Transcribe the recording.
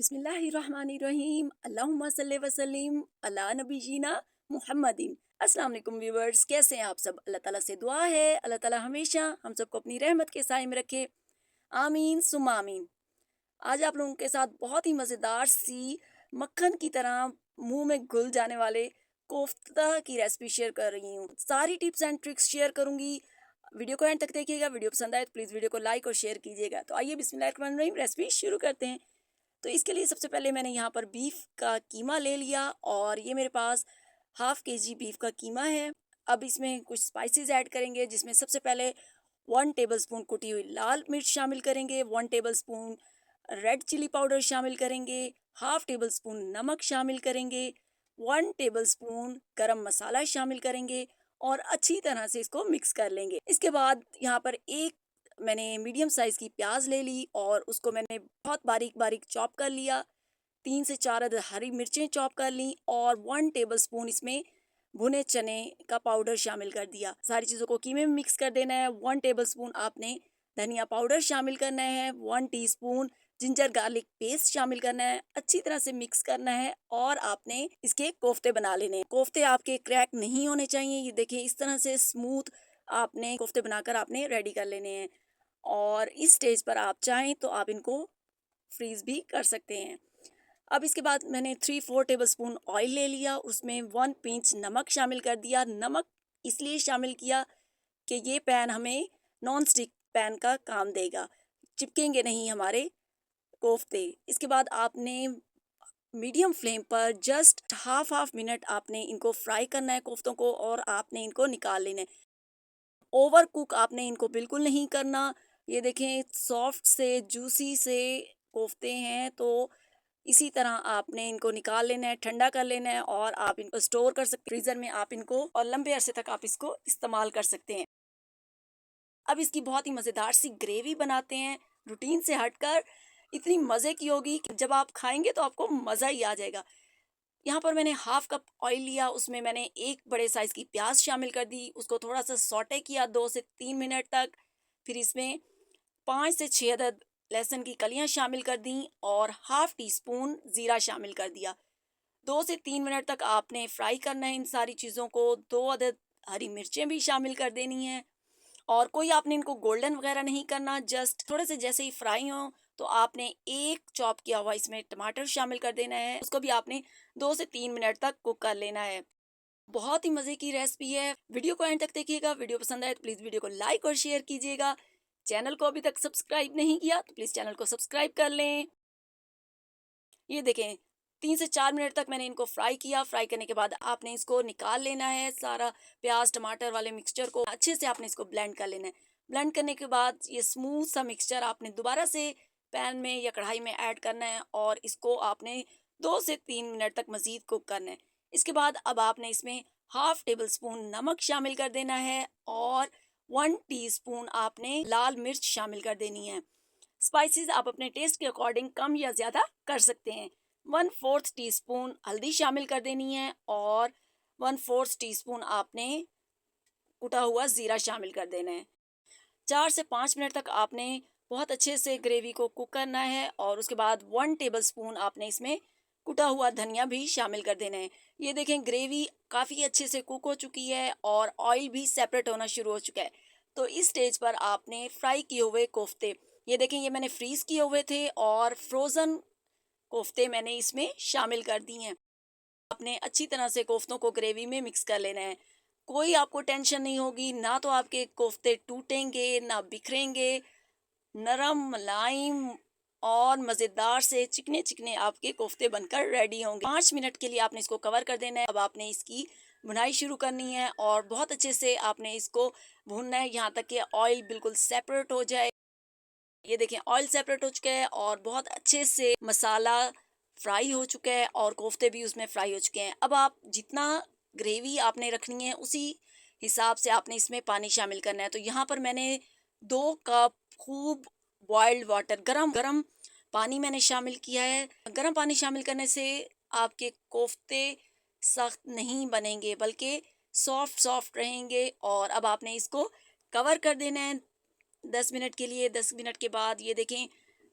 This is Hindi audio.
बिस्मिल्लाहिर्रहमानिर्रहीम अल्लाहुम्मा सल्ली वसल्लिम अला नबीना मुहम्मदिन। अस्सलाम वालेकुम व्यूवर्स, कैसे हैं आप सब? अल्लाह ताला से दुआ है अल्लाह ताला हमेशा हम सबको अपनी रहमत के साए में रखे, आमीन सुम्मा आमीन। आज आप लोगों के साथ बहुत ही मज़ेदार सी मक्खन की तरह मुंह में घुल जाने वाले कोफ्ता की रेसिपी शेयर कर रही हूँ। सारी टिप्स एंड ट्रिक्स शेयर करूंगी। वीडियो को एंड तक देखिएगा। वीडियो पसंद आए तो प्लीज़ वीडियो को लाइक और शेयर कीजिएगा। तो आइए बिस्मिल्लाहिर्रहमानिर्रहीम रेसिपी शुरू करते हैं। तो इसके लिए सबसे पहले मैंने यहाँ पर बीफ का कीमा ले लिया और ये मेरे पास हाफ केजी बीफ का कीमा है। अब इसमें कुछ स्पाइसेस ऐड करेंगे, जिसमें सबसे पहले 1 टेबलस्पून कुटी हुई लाल मिर्च शामिल करेंगे, 1 टेबलस्पून रेड चिली पाउडर शामिल करेंगे, हाफ टेबल स्पून नमक शामिल करेंगे, 1 टेबलस्पून गरम मसाला शामिल करेंगे और अच्छी तरह से इसको मिक्स कर लेंगे। इसके बाद यहाँ पर एक मैंने मीडियम साइज की प्याज ले ली और उसको मैंने बहुत बारीक बारीक चॉप कर लिया। 3 से 4 अदद हरी मिर्चें चॉप कर ली और 1 टेबलस्पून इसमें भुने चने का पाउडर शामिल कर दिया। सारी चीज़ों को कीमे में मिक्स कर देना है। 1 टेबलस्पून आपने धनिया पाउडर शामिल करना है, 1 टीस्पून जिंजर गार्लिक पेस्ट शामिल करना है, अच्छी तरह से मिक्स करना है और आपने इसके कोफ्ते बना लेने हैं। कोफ्ते आपके क्रैक नहीं होने चाहिए। ये देखिए इस तरह से स्मूथ आपने कोफ्ते बनाकर आपने रेडी कर लेने हैं। और इस स्टेज पर आप चाहें तो आप इनको फ्रीज भी कर सकते हैं। अब इसके बाद मैंने 3-4 टेबलस्पून ऑयल ले लिया, उसमें 1 पिंच नमक शामिल कर दिया। नमक इसलिए शामिल किया कि ये पैन हमें नॉन स्टिक पैन का काम देगा, चिपकेंगे नहीं हमारे कोफ्ते। इसके बाद आपने मीडियम फ्लेम पर जस्ट हाफ मिनट आपने इनको फ्राई करना है कोफ्तों को और आपने इनको निकाल लेना है। ओवर कुक आपने इनको बिल्कुल नहीं करना। ये देखें सॉफ्ट से जूसी से कोफ्ते हैं, तो इसी तरह आपने इनको निकाल लेना है, ठंडा कर लेना है और आप इनको स्टोर कर सकते हैं फ्रीज़र में। आप इनको और लंबे अरसे तक आप इसको इस्तेमाल कर सकते हैं। अब इसकी बहुत ही मज़ेदार सी ग्रेवी बनाते हैं, रूटीन से हटकर। इतनी मज़े की होगी कि जब आप खाएंगे तो आपको मज़ा ही आ जाएगा। यहाँ पर मैंने हाफ कप ऑयल लिया, उसमें मैंने एक बड़े साइज़ की प्याज शामिल कर दी, उसको थोड़ा सा सौटे किया 2 से 3 मिनट तक। फिर इसमें 5 से 6 अदद लहसुन की कलियां शामिल कर दी और हाफ टी स्पून ज़ीरा शामिल कर दिया। 2 से 3 मिनट तक आपने फ्राई करना है इन सारी चीज़ों को। 2 अदद हरी मिर्चें भी शामिल कर देनी हैं और कोई आपने इनको गोल्डन वगैरह नहीं करना, जस्ट थोड़े से जैसे ही फ्राई हों तो आपने एक चॉप किया हुआ इसमें टमाटर शामिल कर देना है। उसको भी आपने 2 से 3 मिनट तक कुक कर लेना है। बहुत ही मज़े की रेसिपी है। वीडियो को एंड तक देखिएगा। वीडियो पसंद आए तो प्लीज़ वीडियो को लाइक और शेयर कीजिएगा। चैनल को अभी तक सब्सक्राइब नहीं किया तो प्लीज़ चैनल को सब्सक्राइब कर लें। ये देखें 3 से 4 मिनट तक मैंने इनको फ्राई किया। फ्राई करने के बाद आपने इसको निकाल लेना है। सारा प्याज टमाटर वाले मिक्सचर को अच्छे से आपने इसको ब्लेंड कर लेना है। ब्लेंड करने के बाद ये स्मूथ सा मिक्सचर आपने दोबारा से पैन में या कढ़ाई में ऐड करना है और इसको आपने 2 से 3 मिनट तक मज़ीद कुक करना है। इसके बाद अब आपने इसमें हाफ टेबल स्पून नमक शामिल कर देना है और 1 टीस्पून आपने लाल मिर्च शामिल कर देनी है। स्पाइसेस आप अपने टेस्ट के अकॉर्डिंग कम या ज़्यादा कर सकते हैं। 1/4 टीस्पून हल्दी शामिल कर देनी है और 1/4 टीस्पून आपने कुटा हुआ ज़ीरा शामिल कर देना है। 4 से 5 मिनट तक आपने बहुत अच्छे से ग्रेवी को कुक करना है और उसके बाद 1 टेबलस्पून आपने इसमें कुटा हुआ धनिया भी शामिल कर देना है। ये देखें ग्रेवी काफ़ी अच्छे से कुक हो चुकी है और ऑयल भी सेपरेट होना शुरू हो चुका है। तो इस स्टेज पर आपने फ्राई किए हुए कोफ्ते, ये देखें ये मैंने फ्रीज़ किए हुए थे और फ्रोज़न कोफ्ते मैंने इसमें शामिल कर दी हैं। आपने अच्छी तरह से कोफ्तों को ग्रेवी में मिक्स कर लेना है। कोई आपको टेंशन नहीं होगी, ना तो आपके कोफ्ते टूटेंगे ना बिखरेंगे। नरम मुलायम और मज़ेदार से चिकने चिकने आपके कोफ्ते बनकर रेडी होंगे। 5 मिनट के लिए आपने इसको कवर कर देना है। अब आपने इसकी भुनाई शुरू करनी है और बहुत अच्छे से आपने इसको भूनना है यहाँ तक कि ऑयल बिल्कुल सेपरेट हो जाए। ये देखें ऑयल सेपरेट हो चुका है और बहुत अच्छे से मसाला फ्राई हो चुका है और कोफ्ते भी उसमें फ्राई हो चुके हैं। अब आप जितना ग्रेवी आपने रखनी है उसी हिसाब से आपने इसमें पानी शामिल करना है। तो यहाँ पर मैंने 2 कप खूब बॉइल्ड वाटर गरम गरम पानी मैंने शामिल किया है। गरम पानी शामिल करने से आपके कोफ्ते सख्त नहीं बनेंगे बल्कि सॉफ्ट सॉफ्ट रहेंगे। और अब आपने इसको कवर कर देना है 10 मिनट के लिए। 10 मिनट के बाद ये देखें